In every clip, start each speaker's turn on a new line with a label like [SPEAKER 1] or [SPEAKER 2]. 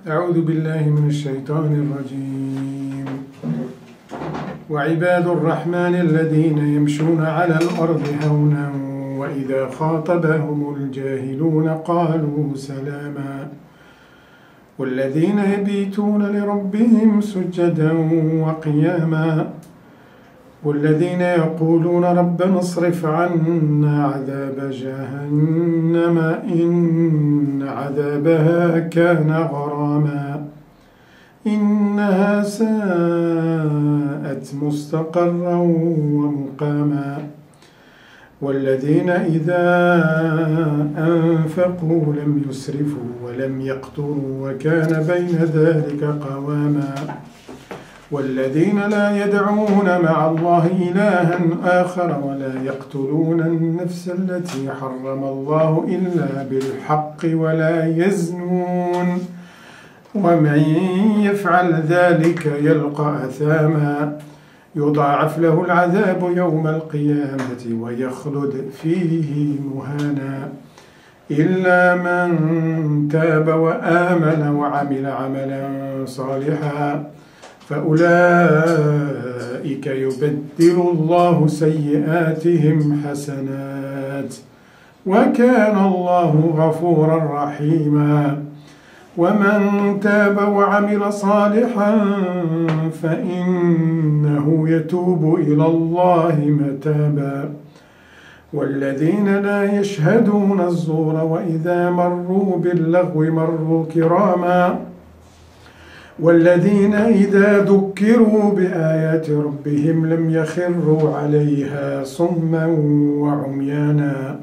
[SPEAKER 1] أعوذ بالله من الشيطان الرجيم. وعباد الرحمن الذين يمشون على الأرض هونا وإذا خاطبهم الجاهلون قالوا سلاما والذين يبيتون لربهم سجدا وقياما والذين يقولون ربنا اصرف عنا عذاب جهنم إن عذابها كان غراما إنها ساءت مستقرا ومقاما والذين إذا أنفقوا لم يسرفوا ولم يقتروا وكان بين ذلك قواما والذين لا يدعون مع الله إلها آخر ولا يقتلون النفس التي حرم الله إلا بالحق ولا يزنون ومن يفعل ذلك يلقى أثاما يضاعف له العذاب يوم القيامة ويخلد فيه مهانا إلا من تاب وآمن وعمل عملا صالحا فأولئك يبدل الله سيئاتهم حسنات وكان الله غفورا رحيما ومن تاب وعمل صالحا فإنه يتوب إلى الله متابا والذين لا يشهدون الزور وإذا مروا باللغو مروا كراما والذين إذا ذكروا بآيات ربهم لم يخروا عليها صما وعميانا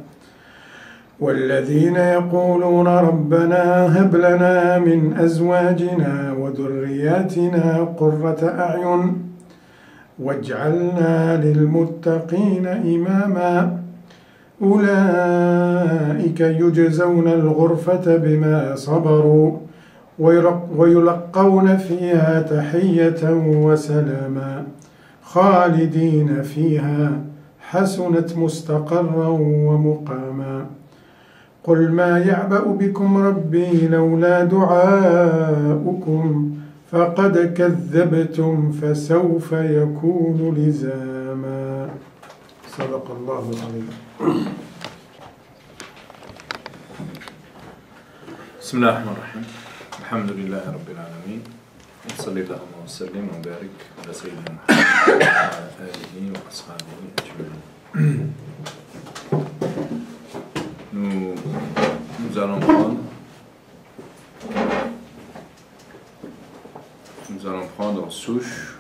[SPEAKER 1] والذين يقولون ربنا هب لنا من أزواجنا وذرياتنا قرة أعين واجعلنا للمتقين إماما أولئك يجزون الغرفة بما صبروا ويلقون فيها تحية وسلاما خالدين فيها حسنت مستقرا ومقاما قل ما يعبأ بكم ربي لولا دعاؤكم فقد كذبتم فسوف يكون لزاما صدق الله العظيم.
[SPEAKER 2] بسم الله الرحمن الرحيم. الحمد لله رب العالمين وصلى اللهم وسلم وبارك على سيدنا محمد وعلى آله وأصحابه أجمعين. Nous allons prendre souche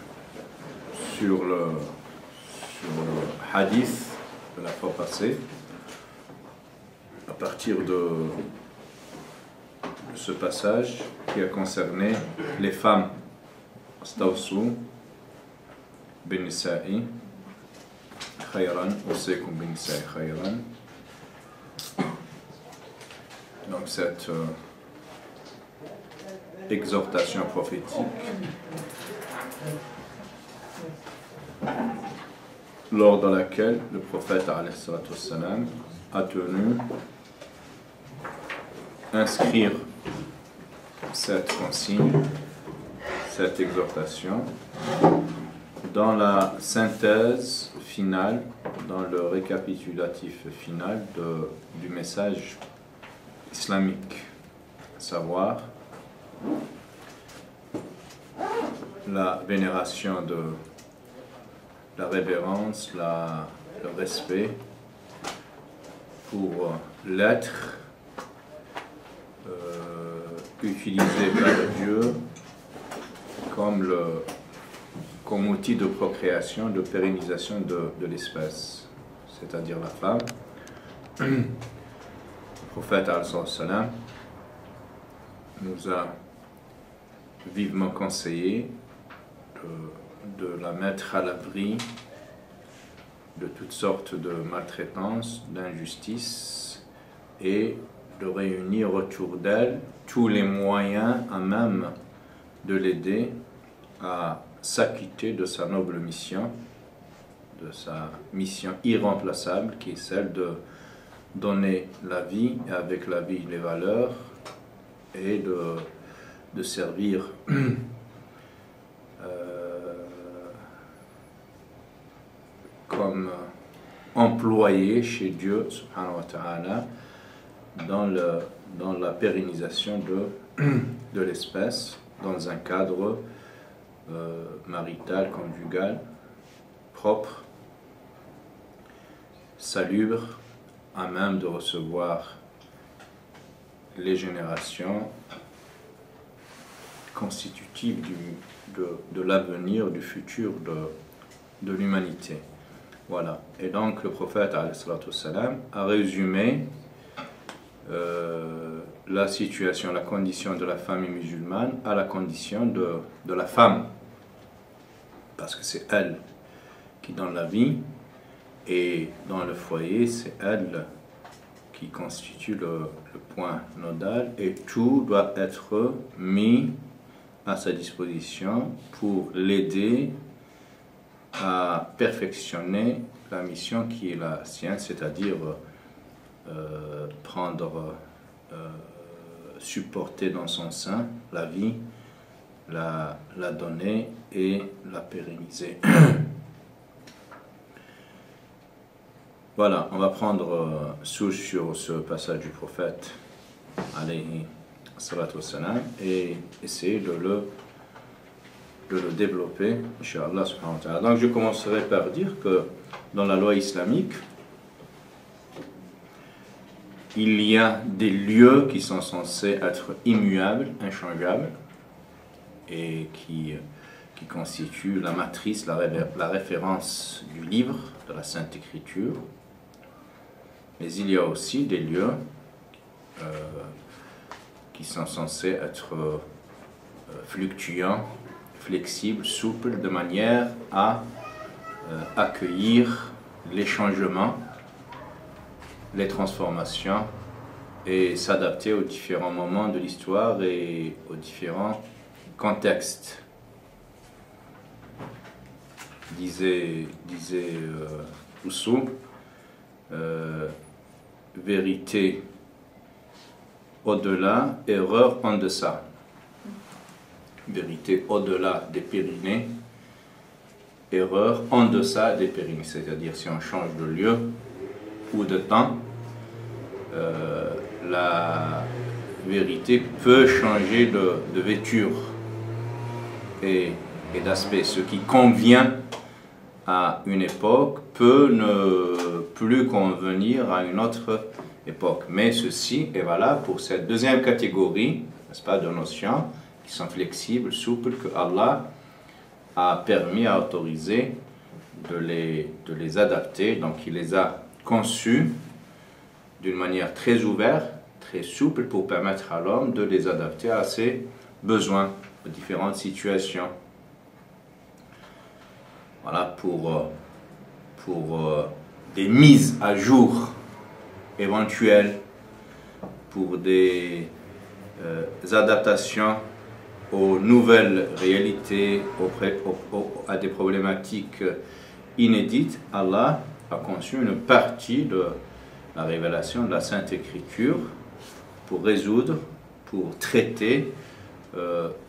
[SPEAKER 2] sur le hadith de la fois passée à partir de ce passage qui a concerné les femmes. Astawsu bin nisa'i khayran, usikum bin nisa'i khayran. Donc cette exhortation prophétique lors de laquelle le prophète alayhi salatu wassalam a tenu inscrire cette consigne, cette exhortation dans la synthèse finale, dans le récapitulatif final du message islamique, à savoir la vénération la révérence, le respect pour l'être utilisé par Dieu comme outil de procréation, de pérennisation de l'espèce, c'est-à-dire la femme. Le prophète al-Salam nous a vivement conseillé de la mettre à l'abri de toutes sortes de maltraitances, d'injustices et de réunir autour d'elle tous les moyens à même de l'aider à s'acquitter de sa noble mission, de sa mission irremplaçable qui est celle de donner la vie et avec la vie les valeurs et de de servir comme employé chez Dieu subhanahu wa ta'ala dans la pérennisation de l'espèce dans un cadre marital, conjugal, propre, salubre, à même de recevoir les générations constitutives de l'avenir, du futur de l'humanité. Voilà. Et donc le prophète a résumé la situation, la condition de la famille musulmane à la condition de la femme. Parce que c'est elle qui donne la vie, et dans le foyer, c'est elle qui constitue le point nodal, et tout doit être mis à sa disposition pour l'aider à perfectionner la mission qui est la sienne, c'est-à-dire supporter dans son sein la vie, la donner et la pérenniser. Voilà, on va prendre souche sur ce passage du prophète alayhi salatu wassalam et essayer de le développer, Inch'Allah subhanahu wa ta'ala. Donc je commencerai par dire que dans la loi islamique, il y a des lieux qui sont censés être immuables, inchangeables, et qui constituent la matrice, la référence du livre, de la Sainte Écriture. Mais il y a aussi des lieux qui sont censés être fluctuants, flexibles, souples, de manière à accueillir les changements, les transformations et s'adapter aux différents moments de l'histoire et aux différents contextes. Disait Rousseau, vérité au-delà, erreur en deçà. Vérité au-delà des Pyrénées, erreur en deçà des Pyrénées. C'est-à-dire si on change de lieu ou de temps, la vérité peut changer de vêture et d'aspect. Ce qui convient à une époque peut ne plus convenir à une autre époque. Mais ceci est valable pour cette deuxième catégorie, n'est-ce pas, de notions qui sont flexibles, souples, que Allah a permis, a autorisé de les adapter. Donc il les a conçus d'une manière très ouverte, très souple, pour permettre à l'homme de les adapter à ses besoins, aux différentes situations. Voilà, pour des mises à jour éventuelles, pour des adaptations aux nouvelles réalités, à des problématiques inédites. Allah a conçu une partie de la révélation de la Sainte Écriture pour résoudre, pour traiter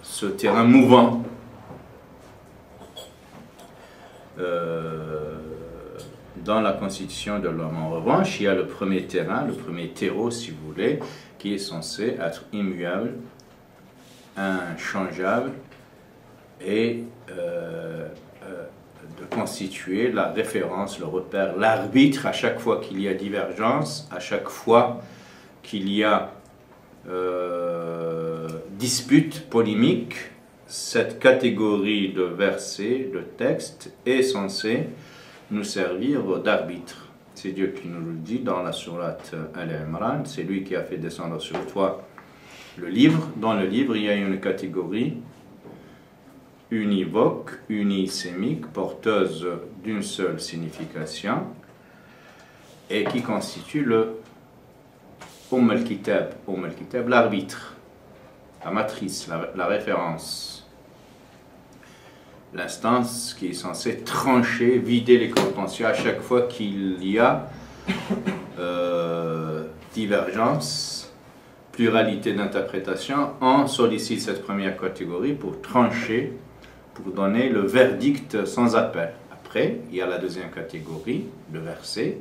[SPEAKER 2] ce terrain mouvant. Dans la constitution de l'homme. En revanche, il y a le premier terrain, le premier terreau, si vous voulez, qui est censé être immuable, inchangeable, et de constituer la référence, le repère, l'arbitre à chaque fois qu'il y a divergence, à chaque fois qu'il y a dispute, polémique. Cette catégorie de versets, de textes, est censée nous servir d'arbitre. C'est Dieu qui nous le dit dans la sourate Al-Imran. C'est lui qui a fait descendre sur toi le livre. Dans le livre, il y a une catégorie univoque, unisémique, porteuse d'une seule signification, et qui constitue le al-Kitab, l'arbitre, la matrice, la référence. L'instance qui est censée trancher, vider les contentieux à chaque fois qu'il y a divergence pluralité d'interprétations, on sollicite cette première catégorie pour trancher, pour donner le verdict sans appel. Après, il y a la deuxième catégorie, le verset,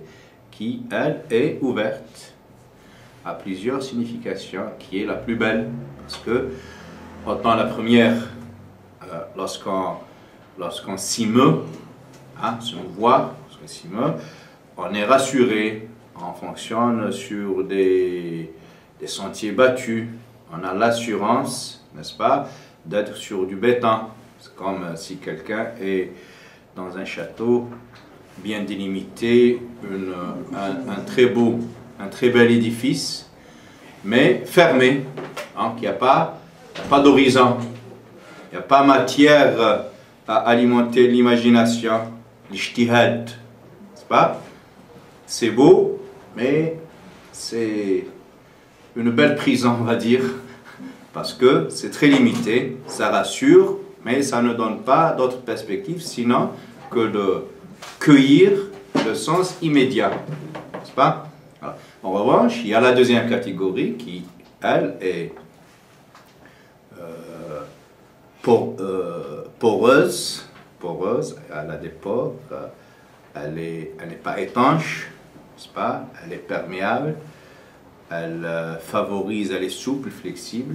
[SPEAKER 2] qui, elle, est ouverte à plusieurs significations, qui est la plus belle. Parce que, autant la première, lorsqu'on s'y meut, se mouvoir, lorsqu'on s'y meut, on est rassuré, on fonctionne sur des sentiers battus, on a l'assurance, n'est-ce pas, d'être sur du béton. C'est comme si quelqu'un est dans un château bien délimité, un très bel édifice, mais fermé, hein, qu'il n'y a pas d'horizon, il n'y a pas matière à alimenter l'imagination, l'ijtihad, n'est-ce pas? C'est beau, mais c'est une belle prison, on va dire, parce que c'est très limité, ça rassure, mais ça ne donne pas d'autre perspective, sinon que de cueillir le sens immédiat, n'est-ce pas? Alors, en revanche, il y a la deuxième catégorie qui, elle, est poreuse, elle a des pores, elle n'est pas étanche, n'est-ce pas? Elle est perméable, elle favorise, elle est souple, flexible,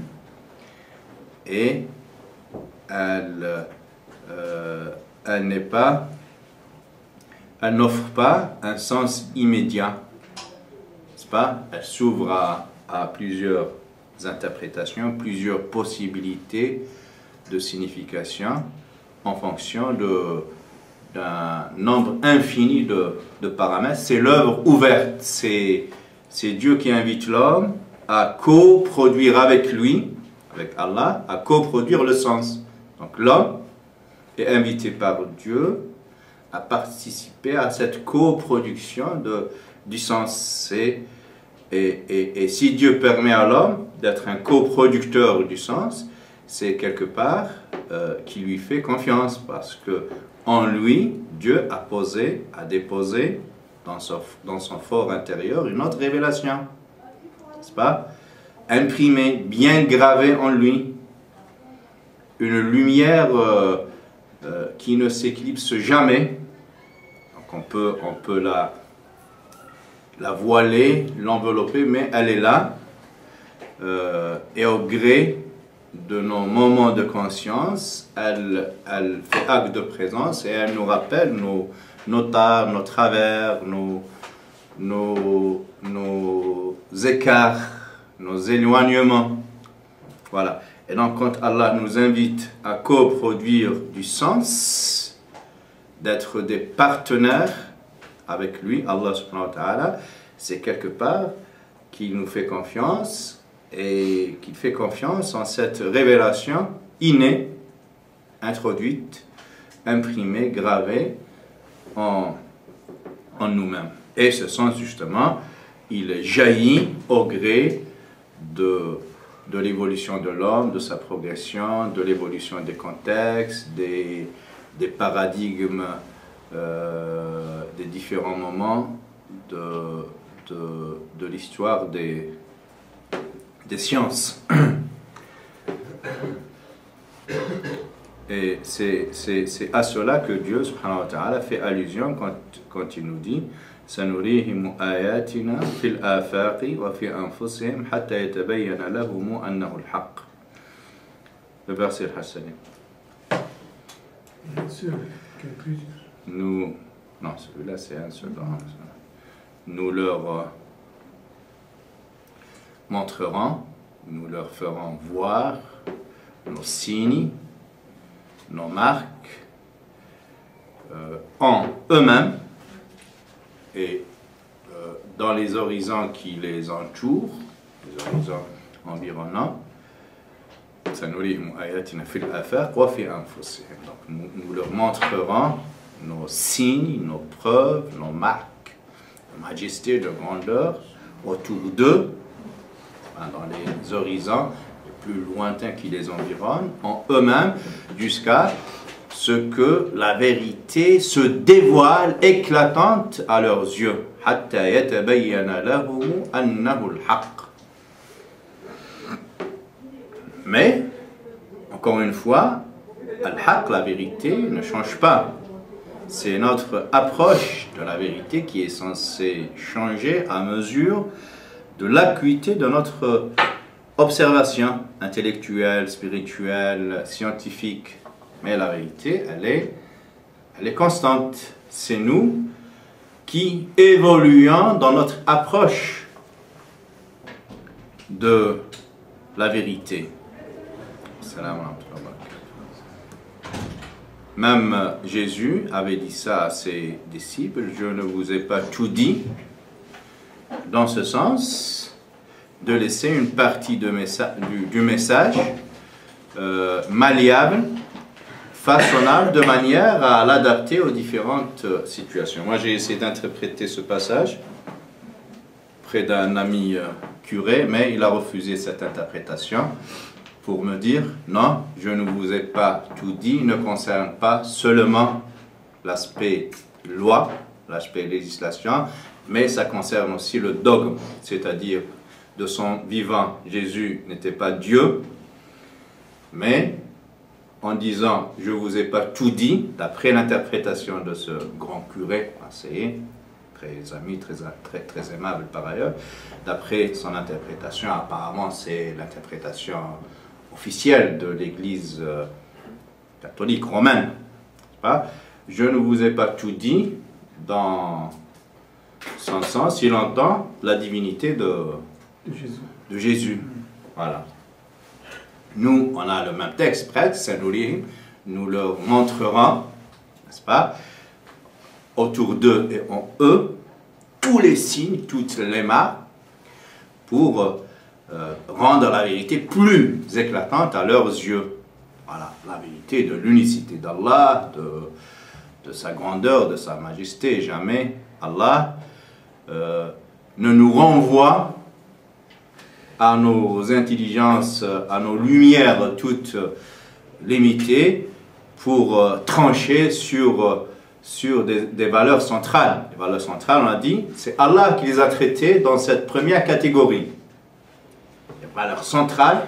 [SPEAKER 2] et elle n'offre pas un sens immédiat, n'est-ce pas? Elle s'ouvre à plusieurs interprétations, plusieurs possibilités de signification en fonction d'un nombre infini de paramètres. C'est l'œuvre ouverte, c'est Dieu qui invite l'homme à coproduire avec lui, avec Allah, à coproduire le sens. Donc l'homme est invité par Dieu à participer à cette coproduction du sens. Et si Dieu permet à l'homme d'être un coproducteur du sens, c'est quelque part qui lui fait confiance, parce que en lui, Dieu a déposé dans son fort intérieur une autre révélation, n'est-ce pas? Imprimée, bien gravée en lui, une lumière qui ne s'éclipse jamais. Donc on peut la voiler, l'envelopper, mais elle est là, et au gré de nos moments de conscience, elle fait acte de présence et elle nous rappelle nos tares, nos travers, nos écarts, nos éloignements. Voilà. Et donc, quand Allah nous invite à coproduire du sens, d'être des partenaires avec lui, Allah subhanahu wa ta'ala, c'est quelque part qu'il nous fait confiance, et qu'il fait confiance en cette révélation innée, introduite, imprimée, gravée en nous-mêmes. Et ce sens, justement, il jaillit au gré de l'évolution de l'homme, de sa progression, de l'évolution des contextes, des paradigmes, des différents moments de l'histoire des sciences. Et c'est à cela que Dieu subhanahu wa ta'ala fait allusion quand il nous dit سَنُرِيهِمْ آيَاتِنَا فِي الْآفَاقِ وَفِي أَنفُسِهِمْ حَتَّى يَتَبَيَّنَ لَهُمْ أَنَّهُ الْحَقِّ. Le verset Hassani.
[SPEAKER 1] Bien sûr, qu'il y a plusieurs.
[SPEAKER 2] Non, celui-là c'est un seul. Nous leur montrerons, nous leur ferons voir nos signes, nos marques en eux-mêmes et dans les horizons qui les entourent, les horizons environnants. Donc nous leur montrerons nos signes, nos preuves, nos marques de majesté, de grandeur autour d'eux, dans les horizons les plus lointains qui les environnent, en eux-mêmes, jusqu'à ce que la vérité se dévoile éclatante à leurs yeux. حَتَّى يَتَبَيَّنَ لَهُمْ أَنَّهُ الْحَقِّ. Mais, encore une fois, al-haq, la vérité, ne change pas. C'est notre approche de la vérité qui est censée changer à mesure de l'acuité de notre observation intellectuelle, spirituelle, scientifique. Mais la vérité, elle est constante. C'est nous qui évoluons dans notre approche de la vérité. Salam alaikum. Même Jésus avait dit ça à ses disciples, je ne vous ai pas tout dit, dans ce sens de laisser une partie du message malléable, façonnable, de manière à l'adapter aux différentes situations. Moi, j'ai essayé d'interpréter ce passage près d'un ami curé, mais il a refusé cette interprétation pour me dire, non, je ne vous ai pas tout dit, ne concerne pas seulement l'aspect loi, l'aspect législation, mais ça concerne aussi le dogme, c'est-à-dire de son vivant, Jésus n'était pas Dieu, mais en disant, je ne vous ai pas tout dit, d'après l'interprétation de ce grand curé, assez très ami, très aimable par ailleurs, d'après son interprétation, apparemment c'est l'interprétation officielle de l'Église catholique romaine. Je ne vous ai pas tout dit dans son sens, il entend la divinité de Jésus. Voilà. Nous, on a le même texte prêt, Saint-Louis, nous le montrerons, n'est-ce pas, autour d'eux et en eux, tous les signes, toutes les marques, pour rendre la vérité plus éclatante à leurs yeux. Voilà, la vérité de l'unicité d'Allah, de sa grandeur, de sa majesté. Jamais Allah ne nous renvoie à nos intelligences, à nos lumières toutes limitées pour trancher sur des valeurs centrales. Les valeurs centrales, on a dit, c'est Allah qui les a traitées dans cette première catégorie. Les valeurs centrales,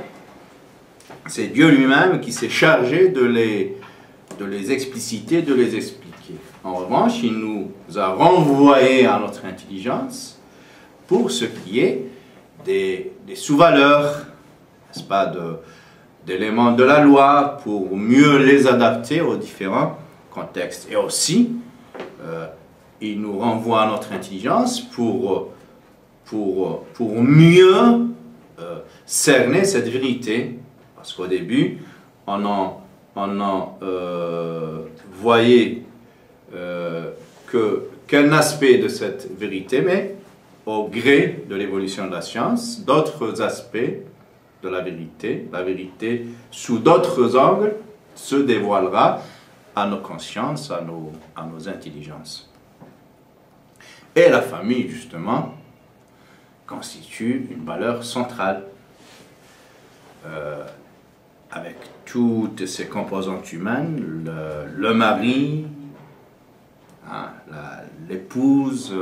[SPEAKER 2] c'est Dieu lui-même qui s'est chargé de les expliciter, de les expliquer. En revanche, il nous a renvoyé à notre intelligence pour ce qui est des sous-valeurs, n'est-ce pas, d'éléments de la loi, pour mieux les adapter aux différents contextes. Et aussi, il nous renvoie à notre intelligence pour mieux cerner cette vérité. Parce qu'au début, on en voyait qu'un aspect de cette vérité, mais au gré de l'évolution de la science, d'autres aspects de la vérité sous d'autres angles se dévoilera à nos consciences, à nos intelligences. Et la famille, justement, constitue une valeur centrale, avec toutes ses composantes humaines, le mari, hein, l'épouse,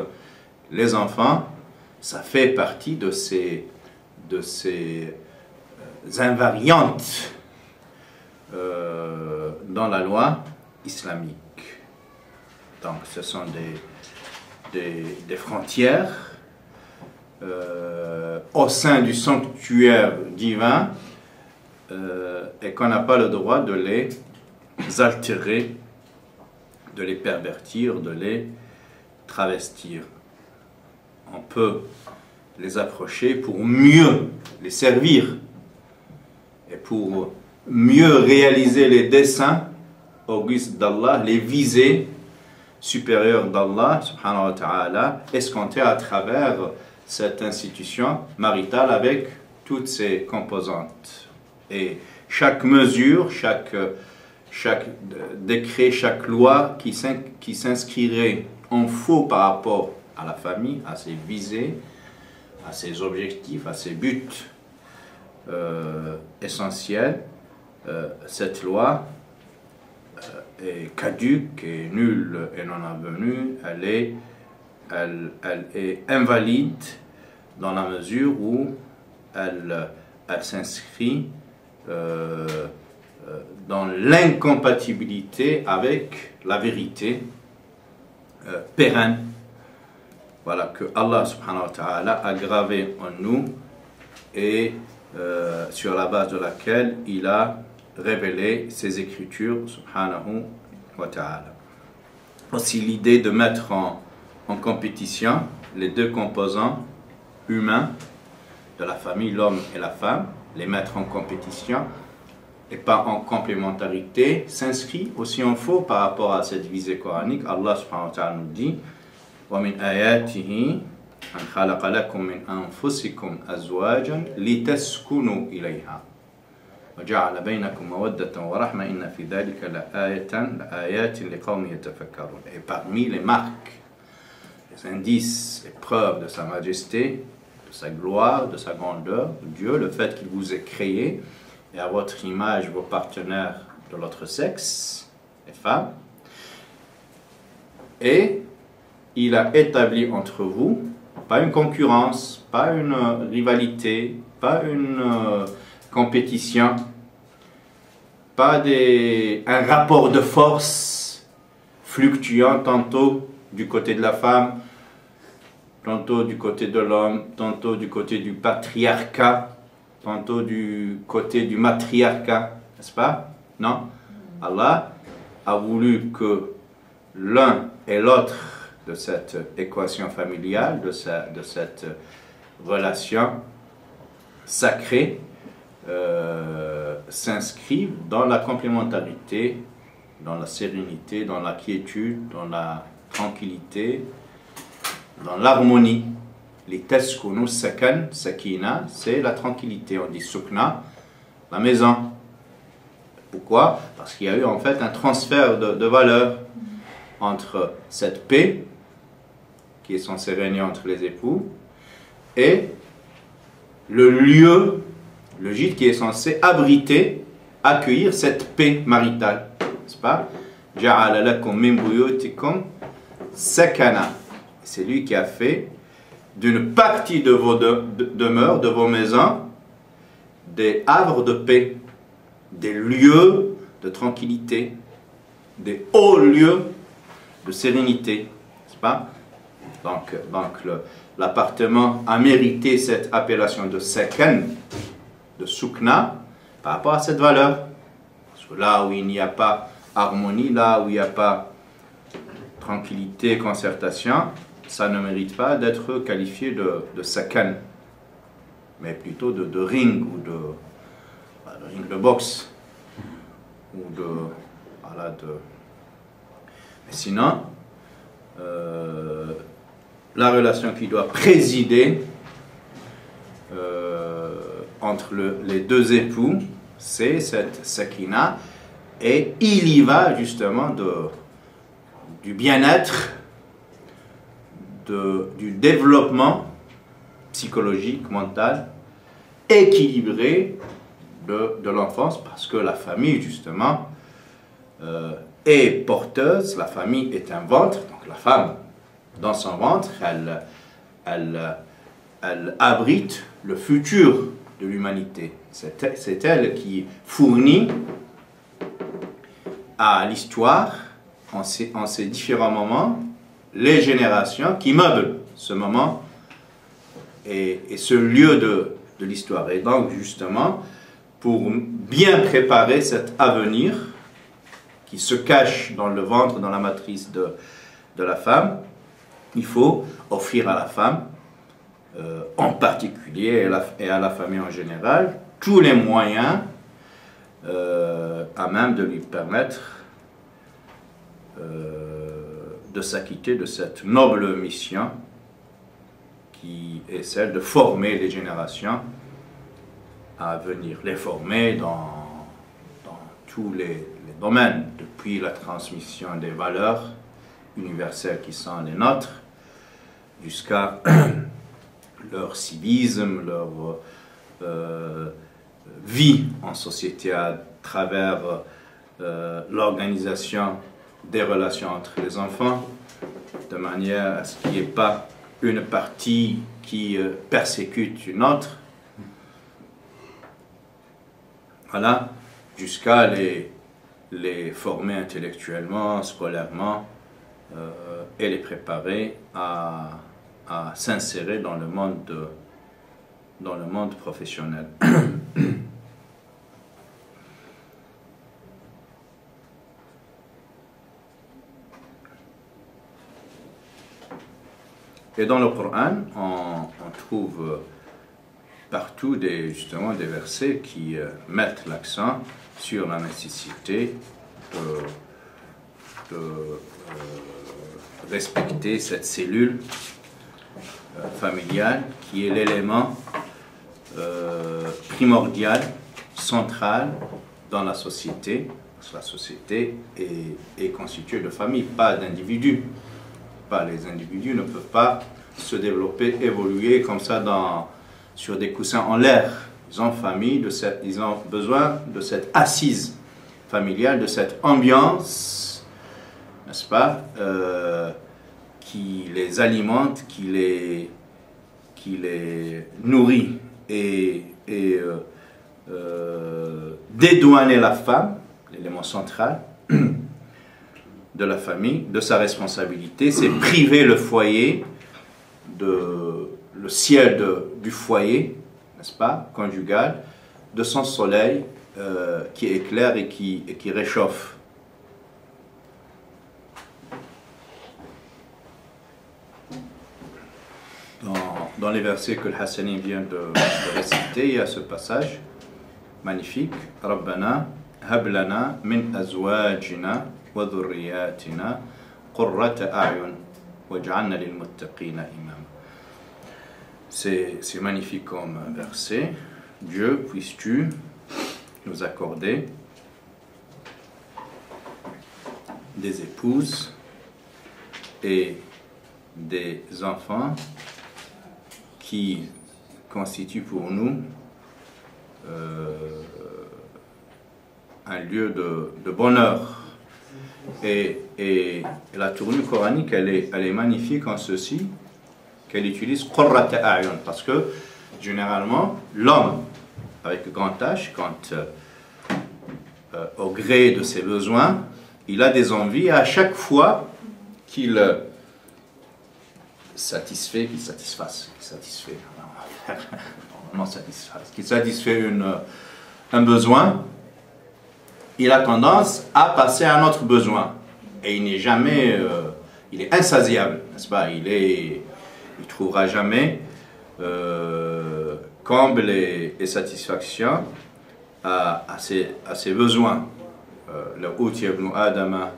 [SPEAKER 2] les enfants, ça fait partie de ces invariantes dans la loi islamique. Donc ce sont des frontières au sein du sanctuaire divin et qu'on n'a pas le droit de les altérer, de les pervertir, de les travestir. On peut les approcher pour mieux les servir et pour mieux réaliser les desseins augustes d'Allah, les visées supérieures d'Allah, subhanahu wa ta'ala, escomptées à travers cette institution maritale avec toutes ses composantes. Et chaque mesure, chaque décret, chaque loi qui s'inscrirait en faux par rapport à la famille, à ses visées, à ses objectifs, à ses buts essentiels, cette loi est caduque et nulle et non avenue, elle est invalide dans la mesure où elle s'inscrit dans l'incompatibilité avec la vérité pérenne, voilà, que Allah subhanahu wa ta'ala a gravé en nous et sur la base de laquelle il a révélé ses écritures subhanahu wa ta'ala. Aussi l'idée de mettre en compétition les deux composants humains de la famille, l'homme et la femme, les mettre en compétition et pas en complémentarité, s'inscrit aussi en faux par rapport à cette visée coranique. Allah subhanahu wa ta'ala nous dit وَمِنْ آيَاتِهِ أَنْ خَلَقَ لَكُم مِّنْ أَنفُسِكُمْ أَزْوَاجًا لِتَسْكُنُوا إِلَيْهَا وَجَعَلَ بَيْنَكُمْ مَوَدَّةً وَرَحْمَةً إِنَّ فِي ذَلِكَ لَآيَاتٍ لِقَوْمٍ يَتَفَكَّرُونَ. Et parmi les marques, les indices, les preuves de sa majesté, de sa gloire, de sa grandeur, de Dieu, le fait qu'il vous ait créé et à votre image vos partenaires de l'autre sexe, les femmes, et il a établi entre vous, pas une concurrence, pas une rivalité, pas une compétition, pas un rapport de force fluctuant tantôt du côté de la femme, tantôt du côté de l'homme, tantôt du côté du patriarcat, tantôt du côté du matriarcat, n'est-ce pas? Non? Allah a voulu que l'un et l'autre de cette équation familiale, de cette relation sacrée, s'inscrivent dans la complémentarité, dans la sérénité, dans la quiétude, dans la tranquillité, dans l'harmonie. Les taskunu sakan, sakina, c'est la tranquillité. On dit sukna, la maison. Pourquoi? Parce qu'il y a eu en fait un transfert de valeur entre cette paix qui est censée régner entre les époux et le lieu, le gîte qui est censé abriter, accueillir cette paix maritale, n'est-ce pas? Ja'ala lakum min buyutikum sakana. C'est lui qui a fait d'une partie de vos demeures, de vos maisons, des havres de paix, des lieux de tranquillité, des hauts lieux de sérénité, n'est-ce pas? Donc l'appartement a mérité cette appellation de sakan, de sukna, par rapport à cette valeur. Parce que là où il n'y a pas harmonie, là où il n'y a pas tranquillité, concertation, ça ne mérite pas d'être qualifié de sakan, mais plutôt de ring, ou de ring de boxe, ou voilà, mais sinon, la relation qui doit présider entre les deux époux, c'est cette sakina, et il y va justement du bien-être, du développement psychologique, mental, équilibré de l'enfance, parce que la famille, justement, est porteuse, la famille est un ventre, donc la femme, dans son ventre, elle abrite le futur de l'humanité. C'est elle qui fournit à l'histoire, en ces différents moments, les générations qui meublent ce moment et ce lieu de l'histoire. Et donc, justement, pour bien préparer cet avenir qui se cache dans le ventre, dans la matrice de la femme, il faut offrir à la femme, en particulier, et à la famille en général, tous les moyens à même de lui permettre de s'acquitter de cette noble mission qui est celle de former les générations à venir, les former dans tous les domaines, depuis la transmission des valeurs universelles qui sont les nôtres, jusqu'à leur civisme, leur vie en société à travers l'organisation des relations entre les enfants, de manière à ce qu'il n'y ait pas une partie qui persécute une autre. voilà, jusqu'à les former intellectuellement, scolairement, et les préparer à s'insérer dans le monde professionnel. Et dans le Coran, on trouve partout justement des versets qui mettent l'accent sur la nécessité de respecter cette cellule familiale qui est l'élément primordial, central dans la société. Parce que la société est constituée de familles, pas d'individus. Les individus ne peuvent pas se développer, évoluer comme ça sur des coussins en l'air. Ils ont ils ont besoin de cette assise familiale, de cette ambiance, n'est-ce pas, qui les alimente, qui les nourrit et dédouaner la femme, l'élément central de la famille, de sa responsabilité, c'est priver le foyer, le ciel du foyer, n'est-ce pas, conjugal, de son soleil qui éclaire et qui réchauffe. Dans les versets que le Hassani vient de réciter, il y a ce passage magnifique. Rabbana hablana min azwajina wa dhurriyatina qurrata a'yun waj'alna lil muttaqina imama. C'est magnifique comme verset. Dieu, puisses-tu nous accorder des épouses et des enfants qui constituent pour nous un lieu de bonheur. Et la tournure coranique, elle est magnifique en ceci, qu'elle utilise qurrata a'yun, parce que généralement, l'homme, avec grand H, quand au gré de ses besoins, il a des envies, et à chaque fois qu'il satisfait un besoin, il a tendance à passer à un autre besoin. Et il n'est jamais, il est insatiable, n'est-ce pas? Il trouvera jamais comble et satisfaction à ses besoins. Le outil ibn Adama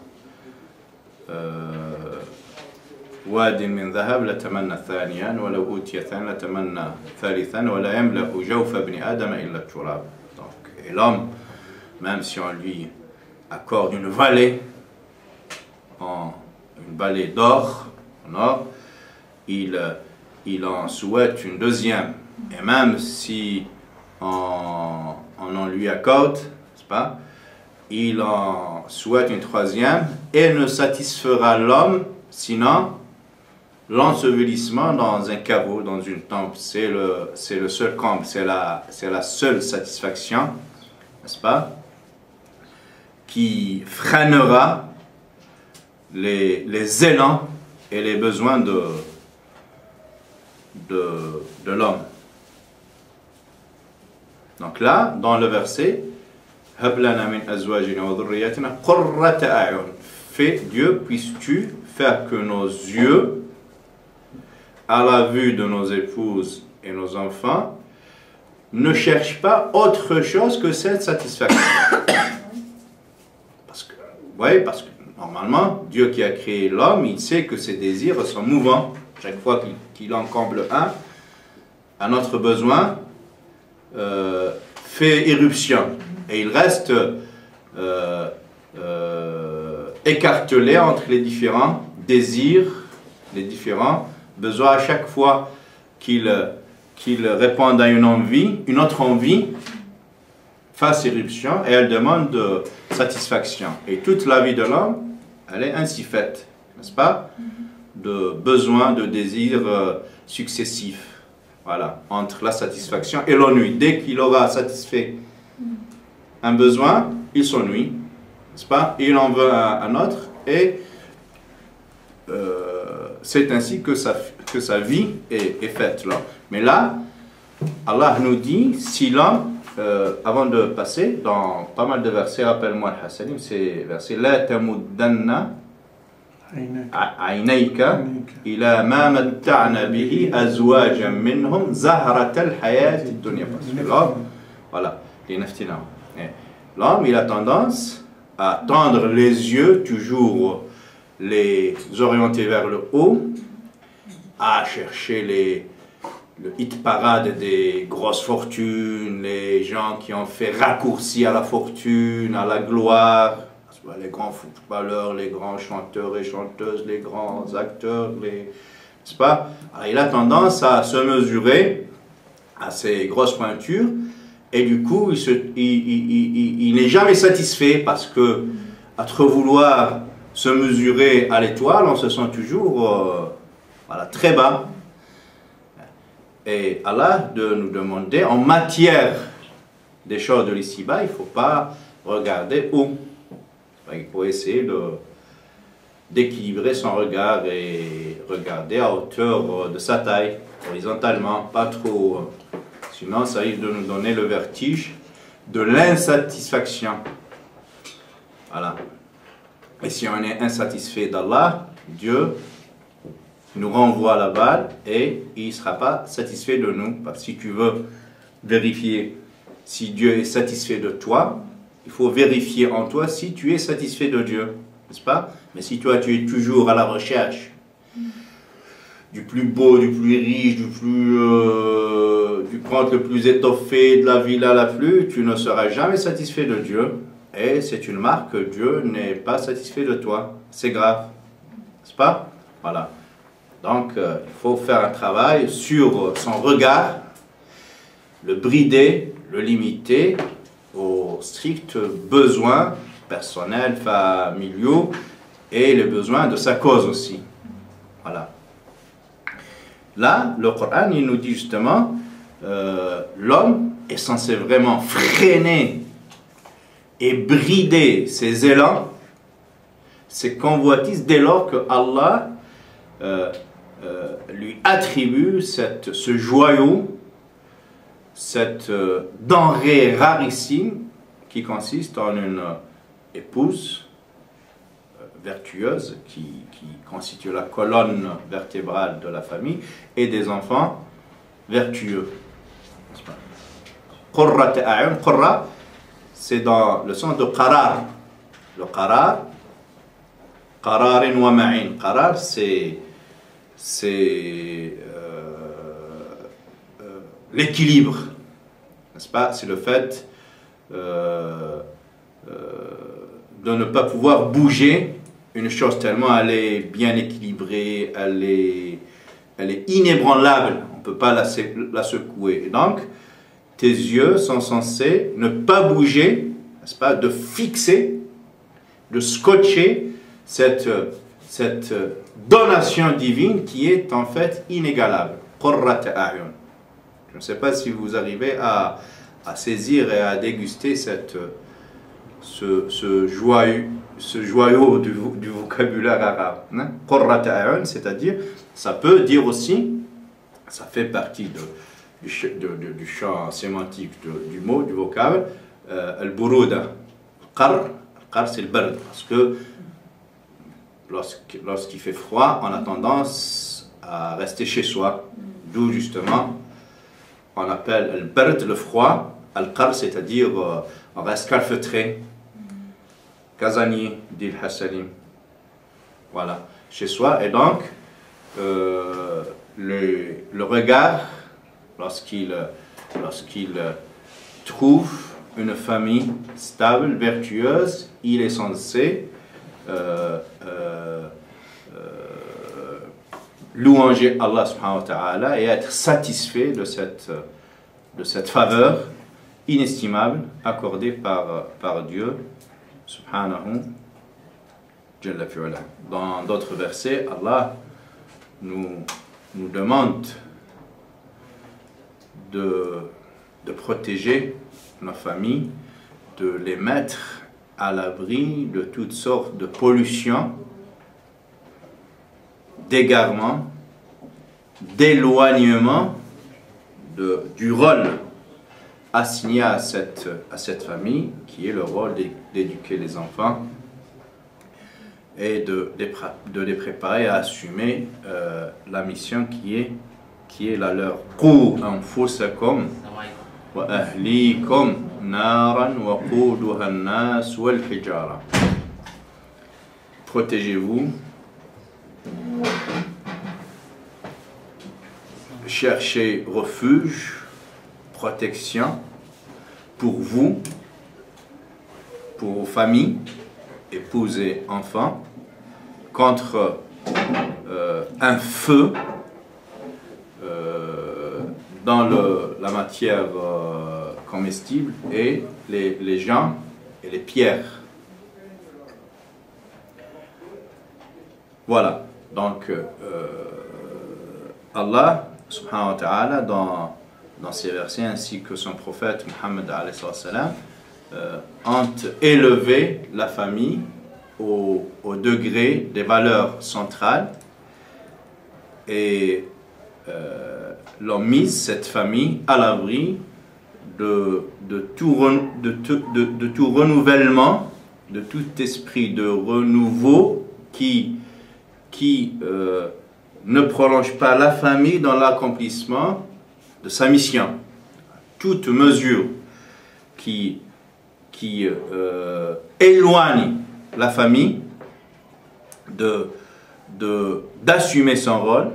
[SPEAKER 2] واد من ذهب لتمنى ثانيا ولو أوتي ثانيا لتمنى ثالثا ولا يملأ جوف ابن آدم إلا التراب. Et l'homme, même si on lui accorde une vallée d'or, en or, il en souhaite une deuxième. Et même si on en lui accorde, n'est-ce pas, il en souhaite une troisième et ne satisfera l'homme sinon l'ensevelissement dans un caveau, dans une tombe. C'est le seul comble, c'est la seule satisfaction, n'est-ce pas, qui freinera les élans et les besoins de l'homme. Donc là, dans le verset, fais, Dieu, puisses-tu faire que nos yeux, à la vue de nos épouses et nos enfants, ne cherchent pas autre chose que cette satisfaction. Parce que normalement, Dieu qui a créé l'homme, il sait que ses désirs sont mouvants. Chaque fois qu'il en comble un autre besoin fait éruption. Et il reste écartelé entre les différents désirs, les différents besoin. À chaque fois qu'il réponde à une autre envie fasse éruption et elle demande de satisfaction. Et toute la vie de l'homme, elle est ainsi faite, n'est-ce pas? De besoins, de désirs successifs. Voilà, entre la satisfaction et l'ennui. Dès qu'il aura satisfait un besoin, il s'ennuie, n'est-ce pas? Il en veut un autre, et c'est ainsi que sa vie est faite là. Mais là, Allah nous dit, si l'homme, avant de passer dans pas mal de versets, rappelle-moi Hassanim, c'est verset La tamuddanna aynayka ila ma matta'na bihi azwajan minhum zahratal hayati dunya. Parce que l'homme, voilà, l'homme, il a tendance à tendre les yeux, toujours les orienter vers le haut, à chercher le hit parade des grosses fortunes, les gens qui ont fait raccourci à la fortune, à la gloire, les grands footballeurs, les grands chanteurs et chanteuses, les grands acteurs, n'est-ce pas? Alors, il a tendance à se mesurer à ces grosses pointures, et du coup, il n'est jamais satisfait, parce que, à trop vouloir se mesurer à l'étoile, on se sent toujours voilà, très bas. Et Allah de nous demander, en matière des choses de l'ici-bas, il ne faut pas regarder haut. Il faut essayer d'équilibrer son regard et regarder à hauteur de sa taille, horizontalement, pas trop. Sinon, ça risque de nous donner le vertige de l'insatisfaction. Voilà. Et si on est insatisfait d'Allah, Dieu nous renvoie la balle et il ne sera pas satisfait de nous. Parce que si tu veux vérifier si Dieu est satisfait de toi, il faut vérifier en toi si tu es satisfait de Dieu, n'est-ce pas? Mais si toi tu es toujours à la recherche du plus beau, du plus riche, du compte le plus étoffé, de la villa la plus, tu ne seras jamais satisfait de Dieu. Et c'est une marque que Dieu n'est pas satisfait de toi. C'est grave, n'est-ce pas? Voilà. Donc, il faut faire un travail sur son regard, le brider, le limiter aux stricts besoins personnels, familiaux et les besoins de sa cause aussi. Voilà. Là, le Coran, il nous dit justement, l'homme est censé vraiment freiner et brider ses élans, ses convoitises, dès lors que Allah lui attribue ce joyau, cette denrée rarissime qui consiste en une épouse vertueuse qui constitue la colonne vertébrale de la famille et des enfants vertueux. Qurrat a'yun, qurra, c'est dans le sens de qarar. Le qarar, qararin wa ma'in. Qarar, c'est l'équilibre, n'est-ce pas? C'est le fait de ne pas pouvoir bouger une chose tellement elle est bien équilibrée, elle est inébranlable, on ne peut pas la secouer. Et donc, tes yeux sont censés ne pas bouger, n'est-ce pas? De fixer, de scotcher cette donation divine qui est en fait inégalable. Qurrat a'yun. Je ne sais pas si vous arrivez à saisir et à déguster ce joyau du vocabulaire arabe. Qurrat a'yun, c'est-à-dire, ça peut dire aussi, ça fait partie du champ sémantique du mot, du vocable, al-buruda. Qar, c'est le bard, parce que lorsqu'il fait froid, on a tendance à rester chez soi, d'où justement on appelle al-bard, le froid, al-qar, c'est-à-dire on reste calfeutré, casanier, dit Hassanim. Voilà, chez soi. Et donc, le regard, lorsqu'il trouve une famille stable, vertueuse, il est censé louanger Allah subhanahu wa ta'ala et être satisfait de cette faveur inestimable accordée par Dieu subhanahu jalla fi'ala. Dans d'autres versets, Allah nous demande de protéger nos familles, de les mettre à l'abri de toutes sortes de pollutions, d'égarement, d'éloignement du rôle assigné à cette famille, qui est le rôle d'éduquer les enfants et de les préparer à assumer la mission qui est la leur. Qu anfusakum wa ahlikum naran wa quduha an-nas wal hijara. Protégez-vous, cherchez refuge, protection pour vous, pour vos familles, épouses et enfants, contre un feu dans la matière comestible et les gens et les pierres. Voilà, donc Allah subhanahu wa ta'ala dans ces versets ainsi que son prophète Muhammad alayhi salam ont élevé la famille au degré des valeurs centrales et l'ont mise cette famille à l'abri de tout renouvellement, de tout esprit de renouveau qui ne prolonge pas la famille dans l'accomplissement de sa mission. Toute mesure qui éloigne la famille d'assumer son rôle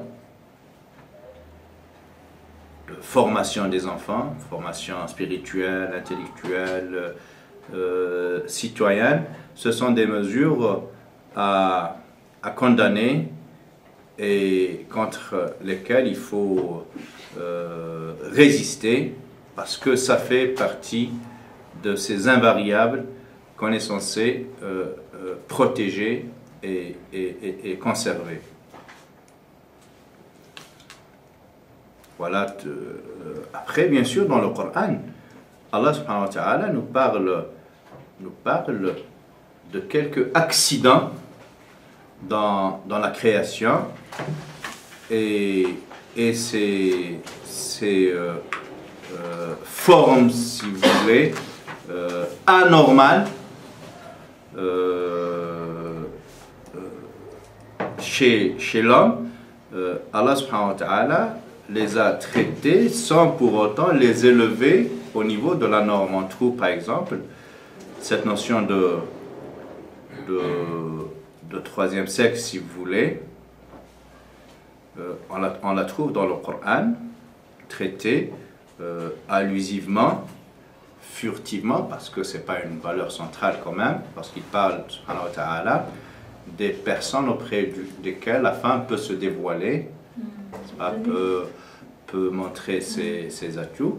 [SPEAKER 2] de formation des enfants, formation spirituelle, intellectuelle, citoyenne, ce sont des mesures à condamner et contre lesquelles il faut résister, parce que ça fait partie de ces invariables qu'on est censé protéger et conserver. Voilà. Après, bien sûr, dans le Coran, Allah subhanahu wa ta'ala nous parle de quelques accidents dans la création et ces formes, si vous voulez, anormales chez l'homme. Allah subhanahu wa ta'ala les a traités sans pour autant les élever au niveau de la norme. On trouve par exemple cette notion de troisième sexe, si vous voulez, on la trouve dans le Coran, traitée allusivement, furtivement, parce que ce n'est pas une valeur centrale quand même, parce qu'il parle, subhanahu wa ta'ala, des personnes auprès desquelles la femme peut se dévoiler, peut montrer ses atouts,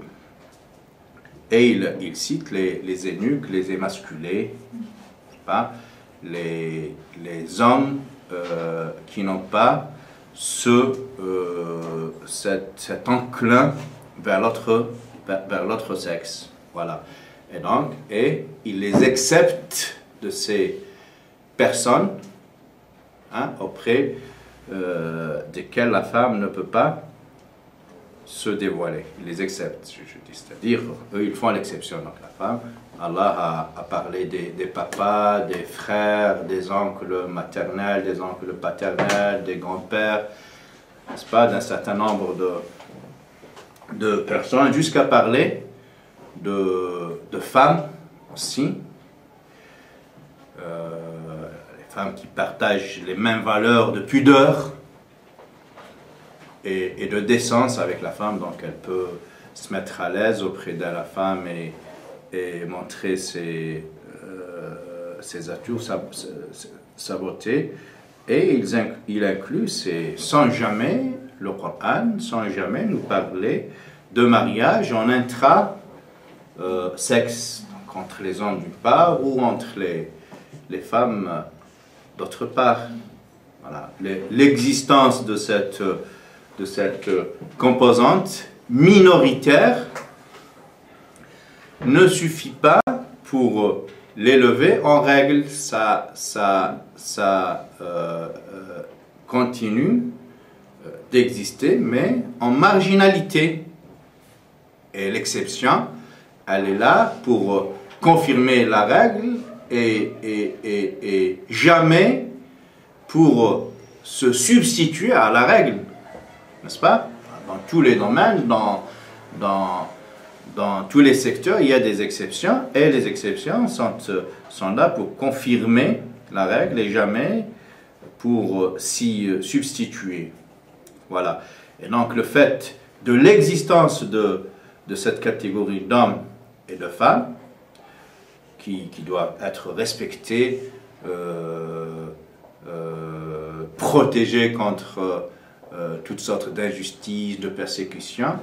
[SPEAKER 2] et il cite les eunuques, les émasculés, les hommes qui n'ont pas cet enclin vers l'autre sexe. Voilà. Et donc, il les accepte de ces personnes auprès desquelles la femme ne peut pas se dévoiler. Il les accepte, je dis, c'est-à-dire, eux, ils font l'exception. Donc la femme, Allah a parlé des papas, des frères, des oncles maternels, des oncles paternels, des grands-pères, n'est-ce pas, d'un certain nombre de personnes, jusqu'à parler de femmes aussi, les femmes qui partagent les mêmes valeurs de pudeur et de décence avec la femme, donc elle peut se mettre à l'aise auprès de la femme et montrer ses atouts, sa beauté, et il inclut, sans jamais, le Coran, sans jamais nous parler de mariage en intra-sexe, entre les hommes d'une part ou entre les femmes d'autre part. Voilà. L'existence de cette composante minoritaire ne suffit pas pour l'élever en règle, ça continue d'exister, mais en marginalité. Et l'exception, elle est là pour confirmer la règle et jamais pour se substituer à la règle, n'est-ce pas? Dans tous les domaines, dans tous les secteurs, il y a des exceptions, et les exceptions sont là pour confirmer la règle et jamais pour s'y substituer. Voilà. Et donc le fait de l'existence de cette catégorie d'hommes et de femmes qui doivent être respectés, protégés contre toutes sortes d'injustices, de persécutions,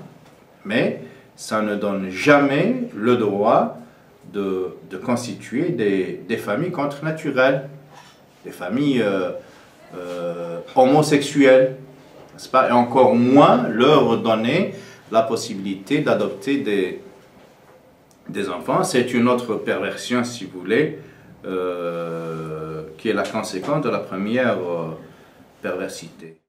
[SPEAKER 2] mais ça ne donne jamais le droit de constituer des familles contre-naturelles, des familles homosexuelles, n'est-ce pas? Et encore moins leur donner la possibilité d'adopter des enfants. C'est une autre perversion, si vous voulez, qui est la conséquence de la première perversité.